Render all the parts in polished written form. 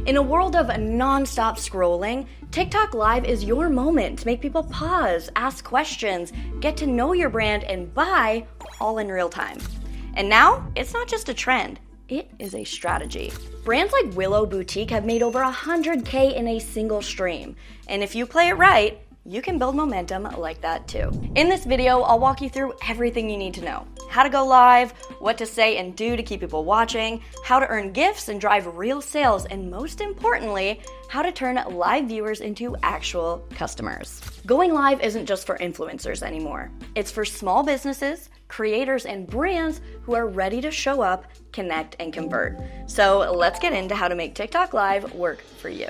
In a world of non-stop scrolling, TikTok Live is your moment to make people pause, ask questions, get to know your brand, and buy all in real time. And now, it's not just a trend, it is a strategy. Brands like Willow Boutique have made over 100K in a single stream. And if you play it right, you can build momentum like that too. In this video, I'll walk you through everything you need to know. How to go live, what to say and do to keep people watching, how to earn gifts and drive real sales, and most importantly, how to turn live viewers into actual customers. Going live isn't just for influencers anymore. It's for small businesses, creators, and brands who are ready to show up, connect, and convert. So let's get into how to make TikTok Live work for you.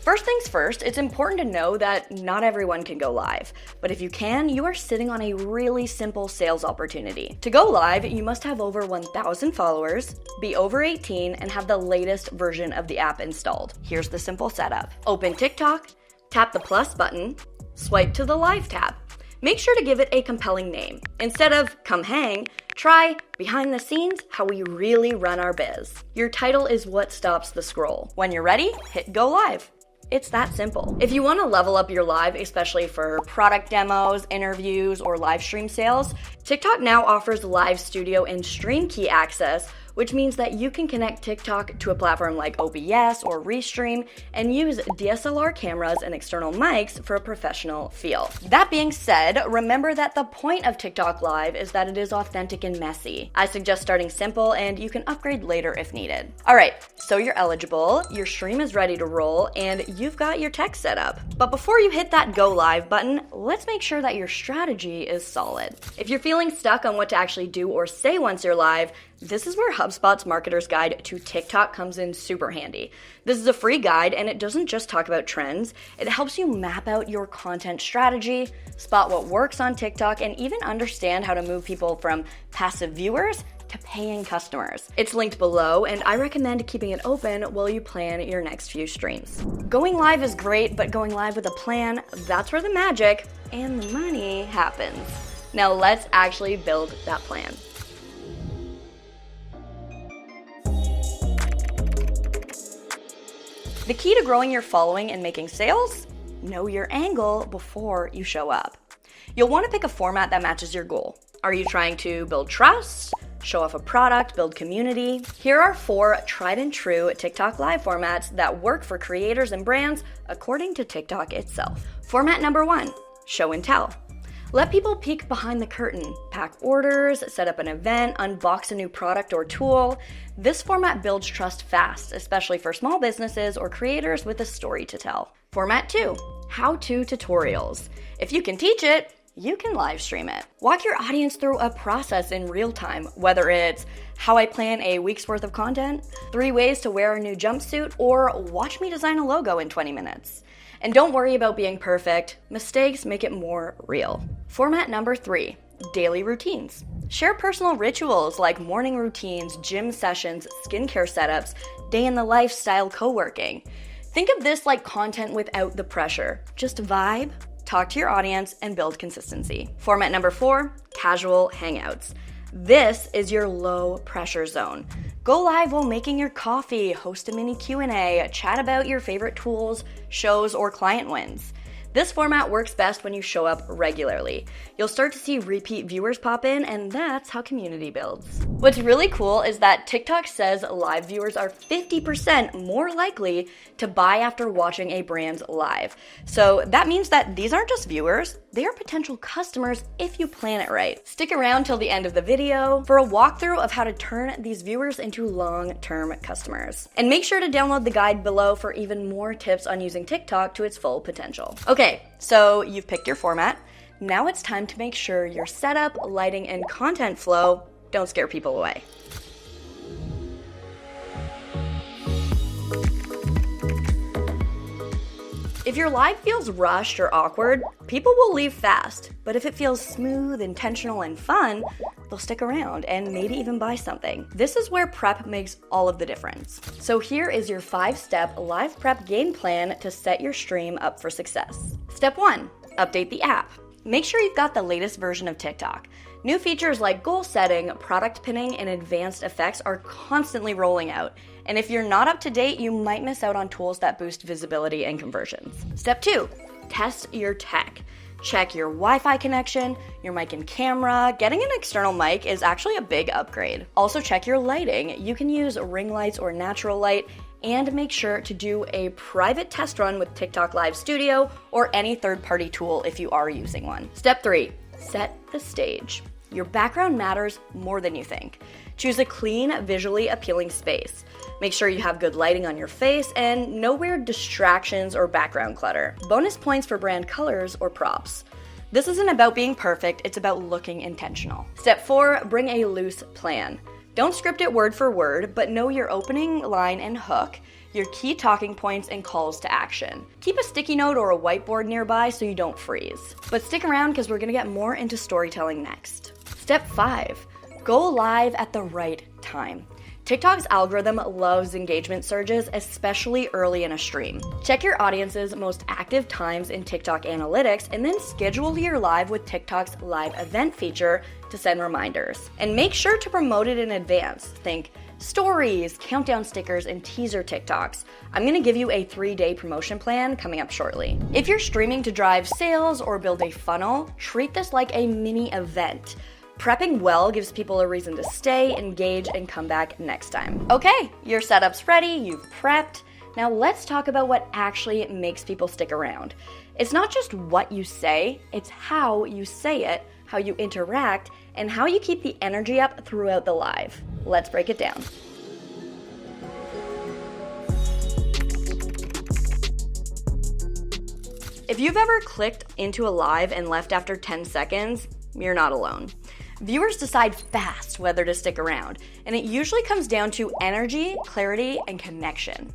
First things first, it's important to know that not everyone can go live, but if you can, you are sitting on a really simple sales opportunity. To go live, you must have over 1,000 followers, be over 18, and have the latest version of the app installed. Here's the simple setup. Open TikTok, tap the plus button, swipe to the live tab. Make sure to give it a compelling name. Instead of come hang, try behind the scenes, how we really run our biz. Your title is what stops the scroll. When you're ready, hit go live. It's that simple. If you want to level up your live, especially for product demos, interviews, or live stream sales, TikTok now offers live studio and stream key access, which means that you can connect TikTok to a platform like OBS or Restream and use DSLR cameras and external mics for a professional feel. That being said, remember that the point of TikTok Live is that it is authentic and messy. I suggest starting simple and you can upgrade later if needed. All right, so you're eligible, your stream is ready to roll, and you've got your tech set up. But before you hit that go live button, let's make sure that your strategy is solid. If you're feeling stuck on what to actually do or say once you're live, this is where HubSpot's Marketer's Guide to TikTok comes in super handy. This is a free guide and it doesn't just talk about trends, it helps you map out your content strategy, spot what works on TikTok, and even understand how to move people from passive viewers to paying customers. It's linked below, and I recommend keeping it open while you plan your next few streams. Going live is great, but going live with a plan, that's where the magic and the money happens. Now let's actually build that plan. The key to growing your following and making sales? Know your angle before you show up. You'll want to pick a format that matches your goal. Are you trying to build trust, show off a product, build community? Here are 4 tried and true TikTok Live formats that work for creators and brands according to TikTok itself. Format number 1, show and tell. Let people peek behind the curtain, pack orders, set up an event, unbox a new product or tool. This format builds trust fast, especially for small businesses or creators with a story to tell. Format 2, how-to tutorials. If you can teach it, you can live stream it. Walk your audience through a process in real time, whether it's how I plan a week's worth of content, 3 ways to wear a new jumpsuit, or watch me design a logo in 20 minutes. And don't worry about being perfect. Mistakes make it more real. Format number 3, daily routines. Share personal rituals like morning routines, gym sessions, skincare setups, day in the lifestyle co-working. Think of this like content without the pressure. Just vibe, talk to your audience, and build consistency. Format number 4, casual hangouts. This is your low pressure zone. Go live while making your coffee, host a mini Q&A, chat about your favorite tools, shows, or client wins. This format works best when you show up regularly. You'll start to see repeat viewers pop in, and that's how community builds. What's really cool is that TikTok says live viewers are 50% more likely to buy after watching a brand's live. So that means that these aren't just viewers, they are potential customers if you plan it right. Stick around till the end of the video for a walkthrough of how to turn these viewers into long-term customers. And make sure to download the guide below for even more tips on using TikTok to its full potential. Okay, so you've picked your format. Now it's time to make sure your setup, lighting, and content flow don't scare people away. If your live feels rushed or awkward, people will leave fast. But if it feels smooth, intentional, and fun, they'll stick around and maybe even buy something. This is where prep makes all of the difference. So here is your 5-step live prep game plan to set your stream up for success. Step 1, update the app. Make sure you've got the latest version of TikTok. New features like goal setting, product pinning, and advanced effects are constantly rolling out. And if you're not up to date, you might miss out on tools that boost visibility and conversions. Step 2, test your tech. Check your Wi-Fi connection, your mic and camera. Getting an external mic is actually a big upgrade. Also check your lighting. You can use ring lights or natural light, and make sure to do a private test run with TikTok Live Studio or any third-party tool if you are using one. Step 3, set the stage. Your background matters more than you think. Choose a clean, visually appealing space. Make sure you have good lighting on your face and no weird distractions or background clutter. Bonus points for brand colors or props. This isn't about being perfect, it's about looking intentional. Step 4, bring a loose plan. Don't script it word for word, but know your opening line and hook, your key talking points and calls to action. Keep a sticky note or a whiteboard nearby so you don't freeze. But stick around because we're gonna get more into storytelling next. Step 5, go live at the right time. TikTok's algorithm loves engagement surges, especially early in a stream. Check your audience's most active times in TikTok analytics and then schedule your live with TikTok's live event feature to send reminders. And make sure to promote it in advance. Think stories, countdown stickers, and teaser TikToks. I'm gonna give you a 3-day promotion plan coming up shortly. If you're streaming to drive sales or build a funnel, treat this like a mini event. Prepping well gives people a reason to stay, engage, and come back next time. Okay, your setup's ready, you've prepped. Now let's talk about what actually makes people stick around. It's not just what you say, it's how you say it, how you interact, and how you keep the energy up throughout the live. Let's break it down. If you've ever clicked into a live and left after 10 seconds, you're not alone. Viewers decide fast whether to stick around, and it usually comes down to energy, clarity, and connection.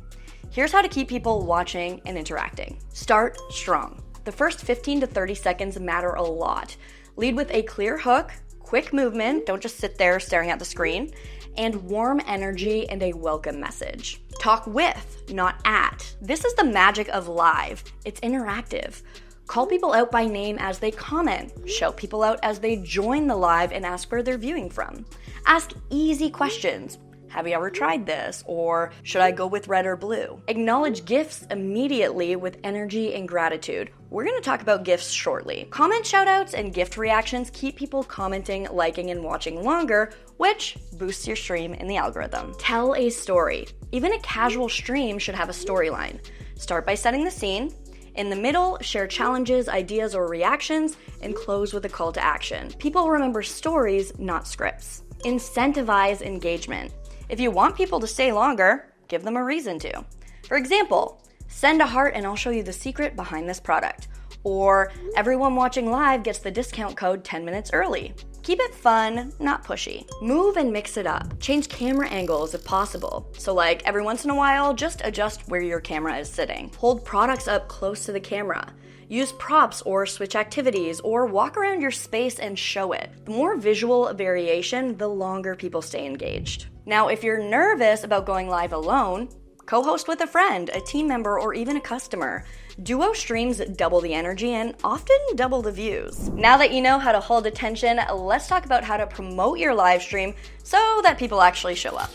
Here's how to keep people watching and interacting. Start strong. The first 15 to 30 seconds matter a lot. Lead with a clear hook, quick movement, don't just sit there staring at the screen, and warm energy and a welcome message. Talk with, not at. This is the magic of live. It's interactive. Call people out by name as they comment. Shout people out as they join the live and ask where they're viewing from. Ask easy questions. Have you ever tried this? Or should I go with red or blue? Acknowledge gifts immediately with energy and gratitude. We're gonna talk about gifts shortly. Comment shoutouts and gift reactions keep people commenting, liking, and watching longer, which boosts your stream in the algorithm. Tell a story. Even a casual stream should have a storyline. Start by setting the scene. In the middle, share challenges, ideas, or reactions, and close with a call to action. People remember stories, not scripts. Incentivize engagement. If you want people to stay longer, give them a reason to. For example, send a heart and I'll show you the secret behind this product. Or everyone watching live gets the discount code 10 minutes early. Keep it fun, not pushy. Move and mix it up. Change camera angles if possible. So like every once in a while, just adjust where your camera is sitting. Hold products up close to the camera. Use props or switch activities or walk around your space and show it. The more visual variation, the longer people stay engaged. Now, if you're nervous about going live alone, co-host with a friend, a team member, or even a customer. Duo streams double the energy and often double the views. Now that you know how to hold attention, let's talk about how to promote your live stream so that people actually show up.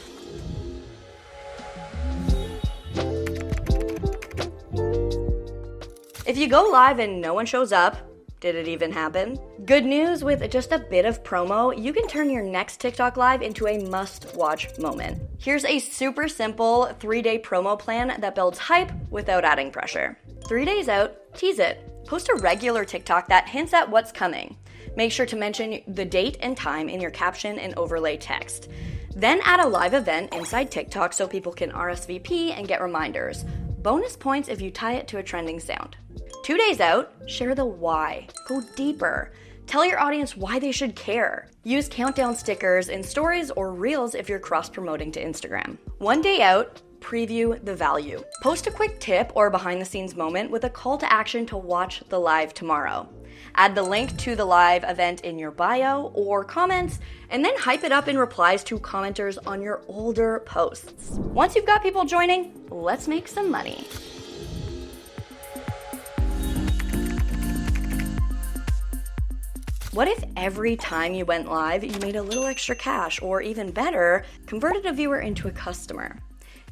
If you go live and no one shows up, did it even happen? Good news, with just a bit of promo, you can turn your next TikTok live into a must-watch moment. Here's a super simple 3-day promo plan that builds hype without adding pressure. 3 days out, tease it. Post a regular TikTok that hints at what's coming. Make sure to mention the date and time in your caption and overlay text. Then add a live event inside TikTok so people can RSVP and get reminders. Bonus points if you tie it to a trending sound. 2 days out, share the why. Go deeper. Tell your audience why they should care. Use countdown stickers in stories or reels if you're cross-promoting to Instagram. 1 day out, preview the value. Post a quick tip or behind-the-scenes moment with a call to action to watch the live tomorrow. Add the link to the live event in your bio or comments, and then hype it up in replies to commenters on your older posts. Once you've got people joining, let's make some money. What if every time you went live, you made a little extra cash, or even better, converted a viewer into a customer?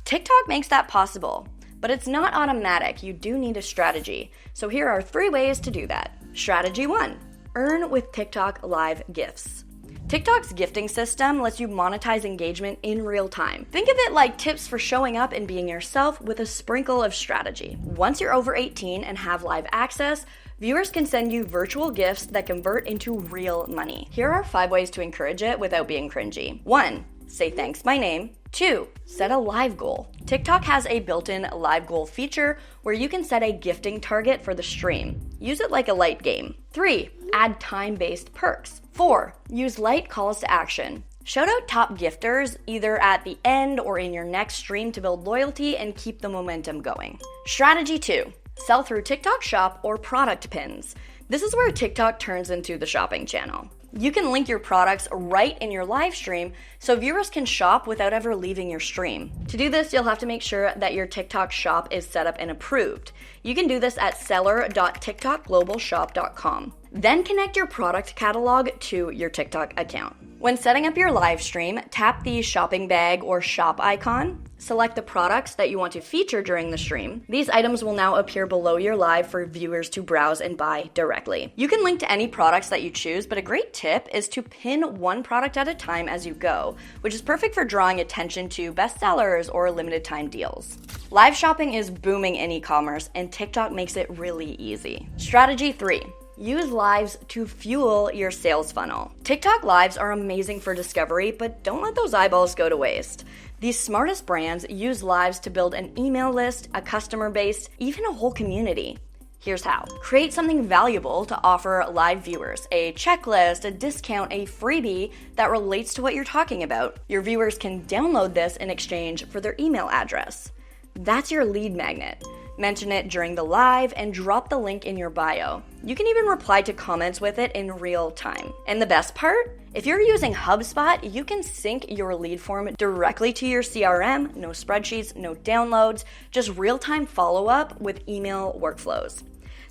TikTok makes that possible, but it's not automatic. You do need a strategy. So here are 3 ways to do that. Strategy 1, earn with TikTok live gifts. TikTok's gifting system lets you monetize engagement in real time. Think of it like tips for showing up and being yourself with a sprinkle of strategy. Once you're over 18 and have live access, viewers can send you virtual gifts that convert into real money. Here are 5 ways to encourage it without being cringy. 1, say thanks my name. 2, set a live goal. TikTok has a built-in live goal feature where you can set a gifting target for the stream. Use it like a light game. 3, add time-based perks. 4, use light calls to action. Shout out top gifters either at the end or in your next stream to build loyalty and keep the momentum going. Strategy 2, sell through TikTok Shop or product pins. This is where TikTok turns into the shopping channel. You can link your products right in your live stream so viewers can shop without ever leaving your stream. To do this, you'll have to make sure that your TikTok shop is set up and approved. You can do this at seller.tiktokglobalshop.com. Then connect your product catalog to your TikTok account. When setting up your live stream, tap the shopping bag or shop icon. Select the products that you want to feature during the stream. These items will now appear below your live for viewers to browse and buy directly. You can link to any products that you choose, but a great tip is to pin one product at a time as you go, which is perfect for drawing attention to bestsellers or limited time deals. Live shopping is booming in e-commerce, and TikTok makes it really easy. Strategy 3. Use lives to fuel your sales funnel. TikTok lives are amazing for discovery, but don't let those eyeballs go to waste. The smartest brands use lives to build an email list, a customer base, even a whole community. Here's how. Create something valuable to offer live viewers, a checklist, a discount, a freebie that relates to what you're talking about. Your viewers can download this in exchange for their email address. That's your lead magnet. Mention it during the live and drop the link in your bio. You can even reply to comments with it in real time. And the best part? If you're using HubSpot, you can sync your lead form directly to your CRM, no spreadsheets, no downloads, just real-time follow-up with email workflows.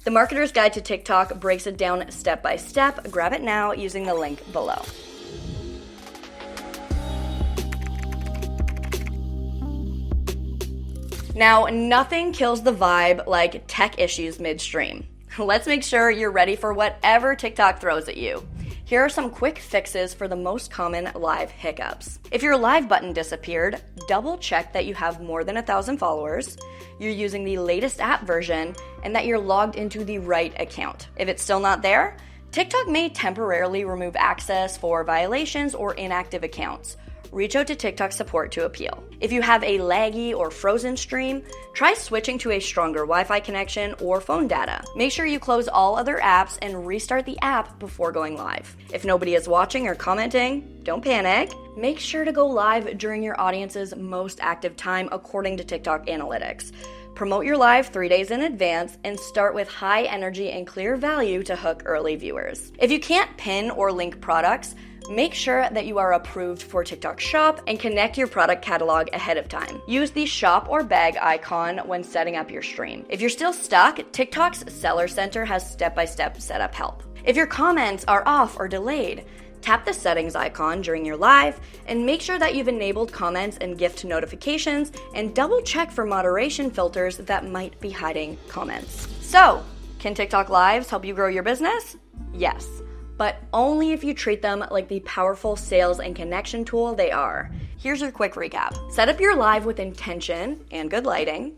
The Marketer's Guide to TikTok breaks it down step by step. Grab it now using the link below. Now, nothing kills the vibe like tech issues midstream. Let's make sure you're ready for whatever TikTok throws at you. Here are some quick fixes for the most common live hiccups. If your live button disappeared, double check that you have more than 1,000 followers, you're using the latest app version, and that you're logged into the right account. If it's still not there, TikTok may temporarily remove access for violations or inactive accounts. Reach out to TikTok support to appeal. If you have a laggy or frozen stream, try switching to a stronger Wi-Fi connection or phone data. Make sure you close all other apps and restart the app before going live. If nobody is watching or commenting, don't panic. Make sure to go live during your audience's most active time according to TikTok analytics. Promote your live 3 days in advance and start with high energy and clear value to hook early viewers. If you can't pin or link products, make sure that you are approved for TikTok Shop and connect your product catalog ahead of time. Use the shop or bag icon when setting up your stream. If you're still stuck, TikTok's Seller Center has step-by-step setup help. If your comments are off or delayed, tap the settings icon during your live and make sure that you've enabled comments and gift notifications, and double check for moderation filters that might be hiding comments. So, can TikTok Lives help you grow your business? Yes, but only if you treat them like the powerful sales and connection tool they are. Here's your quick recap. Set up your live with intention and good lighting.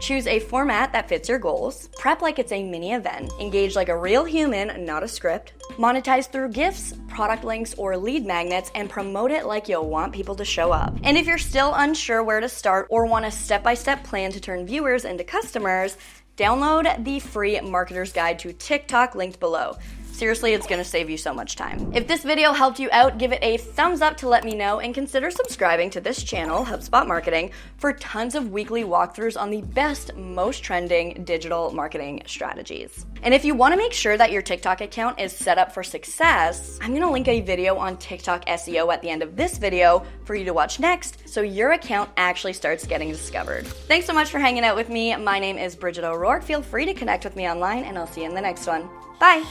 Choose a format that fits your goals. Prep like it's a mini event. Engage like a real human, not a script. Monetize through gifts, product links, or lead magnets, and promote it like you'll want people to show up. And if you're still unsure where to start or want a step-by-step plan to turn viewers into customers, download the free Marketer's Guide to TikTok linked below. Seriously, it's gonna save you so much time. If this video helped you out, give it a thumbs up to let me know, and consider subscribing to this channel, HubSpot Marketing, for tons of weekly walkthroughs on the best, most trending digital marketing strategies. And if you wanna make sure that your TikTok account is set up for success, I'm gonna link a video on TikTok SEO at the end of this video for you to watch next, so your account actually starts getting discovered. Thanks so much for hanging out with me. My name is Bridget O'Rourke. Feel free to connect with me online, and I'll see you in the next one. Bye.